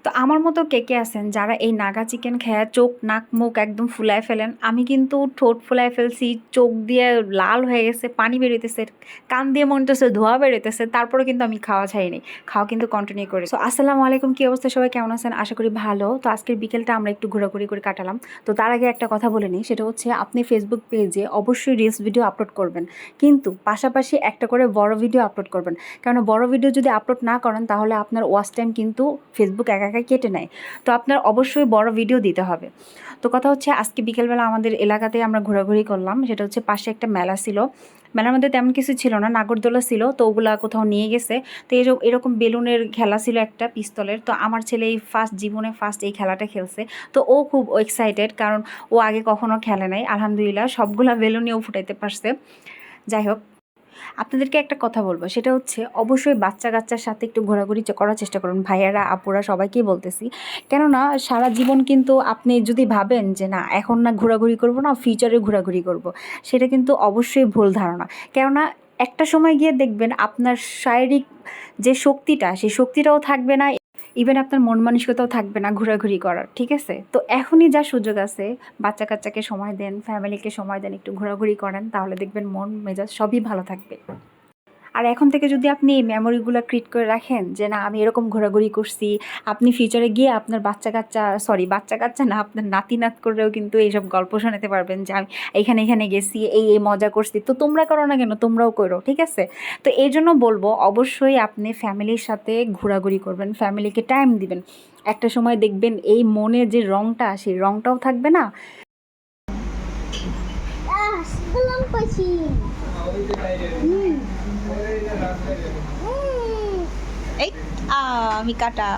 তো আমার মতো কে কে আছেন যারা এই নাগা চিকেন খেয়ে চোখ নাক মুখ একদম ফুলায় ফেলেন? আমি কিন্তু ঠোঁট ফুলায় ফেলছি, চোখ দিয়ে লাল হয়ে গেছে, পানি বেরোইতেছে, কান দিয়ে মনে হচ্ছে ধোঁয়া বেরোইতেছে, তারপরে কিন্তু আমি খাওয়া ছাড়িনি, খাওয়া কিন্তু কন্টিনিউ করি। তো আসসালামু আলাইকুম, কি অবস্থা সবাই, কেমন আছেন? আশা করি ভালো। তো আজকের বিকেলটা আমরা একটু ঘোরাঘুরি করে কাটালাম। তো তার আগে একটা কথা বলে নিই, সেটা হচ্ছে আপনি ফেসবুক পেজে অবশ্যই রিলস ভিডিও আপলোড করবেন, কিন্তু পাশাপাশি একটা করে বড় ভিডিও আপলোড করবেন। কারণ বড় ভিডিও যদি আপলোড না করেন তাহলে আপনার ওয়াচ টাইম কিন্তু ফেসবুক একা একা কেটে নেয়। তো আপনার অবশ্যই বড় ভিডিও দিতে হবে। তো কথা হচ্ছে আজকে বিকেলবেলা আমাদের এলাকাতে আমরা ঘোরাঘুরি করলাম, সেটা হচ্ছে পাশে একটা মেলা ছিল। মেলার মধ্যে তেমন কিছু ছিল না, নাগরদোলা ছিল, তো ওগুলা কোথাও নিয়ে গেছে। তো এরকম বেলুনের খেলা ছিল একটা পিস্তলের। তো আমার ছেলে এই জীবনে ফার্স্ট এই খেলাটা খেলছে। তো ও খুব এক্সাইটেড, কারণ ও আগে কখনো খেলে নাই। আলহামদুলিল্লাহ সবগুলা বেলুনেও ফুটাইতে পারছে। যাই হোক, আপনাদেরকে একটা কথা বলবো, সেটা হচ্ছে অবশ্যই বাচ্চা কাচ্চার সাথে একটু ঘোরাঘুরি করার চেষ্টা করুন, ভাইয়ারা আপুরা সবাইকেই বলতেছি। কেননা সারা জীবন কিন্তু আপনি যদি ভাবেন যে না এখন না ঘোরাঘুরি করবো না, ফিউচারে ঘোরাঘুরি করব, সেটা কিন্তু অবশ্যই ভুল ধারণা। কেননা একটা সময় গিয়ে দেখবেন আপনার শারীরিক যে শক্তিটা, সেই শক্তিটাও থাকবে না, ইভেন আপনার মন মানসিকতাও থাকবে না ঘোরাঘুরি করার। ঠিক আছে? তো এখনই যা সুযোগ আছে, বাচ্চা কাচ্চাকে সময় দেন, ফ্যামিলিকে সময় দেন, একটু ঘোরাঘুরি করেন, তাহলে দেখবেন মন মেজাজ সবই ভালো থাকবে। আর এখন থেকে যদি আপনি এই মেমোরিগুলো ক্রিয়েট করে রাখেন যে না আমি এরকম ঘোরাঘুরি করছি, আপনি ফিউচারে গিয়ে আপনার বাচ্চা কাচ্চা না, আপনার নাতি নাত করেও কিন্তু এইসব গল্প শোনাতে পারবেন যে আমি এখানে এখানে গেছি, এই মজা করছি। তো তোমরা করো না কেন, তোমরাও করো। ঠিক আছে? তো এই জন্য বলবো অবশ্যই আপনি ফ্যামিলির সাথে ঘোরাঘুরি করবেন, ফ্যামিলিকে টাইম দিবেন। একটা সময় দেখবেন এই মনে যে রংটা, সেই রংটাও থাকবে না। এই আমি কাটা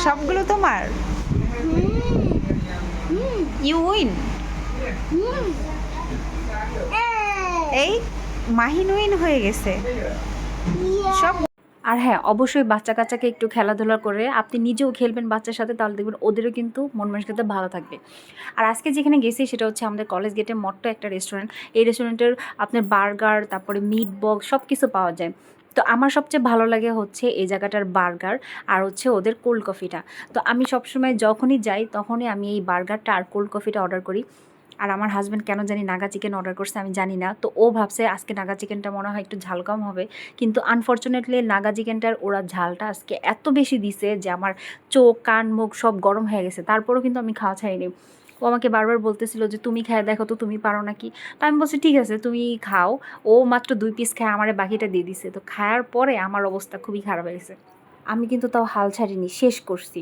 সবগুলো তোমার, ইউ উইন। এই মাহিন উইন হয়ে গেছে সব। আর হ্যাঁ, অবশ্যই বাচ্চা কাচ্চাকে একটু খেলাধুলা করে আপনি নিজেও খেলবেন বাচ্চার সাথে, তাহলে দেখবেন ওদেরও কিন্তু মন মানসিকতা ভালো থাকবে। আর আজকে যেখানে গেছি সেটা হচ্ছে আমাদের কলেজ গেটের মট্ট একটা রেস্টুরেন্ট। এই রেস্টুরেন্টের আপনার বার্গার, তারপরে মিট বক্স সব কিছু পাওয়া যায়। তো আমার সবচেয়ে ভালো লাগে হচ্ছে এই জায়গাটার বার্গার, আর হচ্ছে ওদের কোল্ড কফিটা। তো আমি সবসময় যখনই যাই তখনই আমি এই বার্গারটা আর কোল্ড কফিটা অর্ডার করি। আর আমার হাজব্যান্ড কেন জানি নাগা চিকেন অর্ডার করছে, আমি জানি না। তো ও ভাবছে আজকে নাগা চিকেনটা মনে হয় একটু ঝাল কম হবে, কিন্তু আনফর্চুনেটলি নাগা চিকেনটার ওরা ঝালটা আজকে এত বেশি দিছে যে আমার চোখ কান মুখ সব গরম হয়ে গেছে। তারপরেও কিন্তু আমি খাওয়া ছাড়িনি। ও আমাকে বারবার বলতেছিল যে তুমি খেয়ে দেখো তো, তুমি পারো নাকি। তো আমি বলছি ঠিক আছে তুমি খাও। ও মাত্র 2 পিস খায় আমারে বাকিটা দিয়ে দিছে। তো খাওয়ার পরে আমার অবস্থা খুবই খারাপ হয়েছে। আমি কিন্তু তাও হাল ছাড়িনি, শেষ করছি।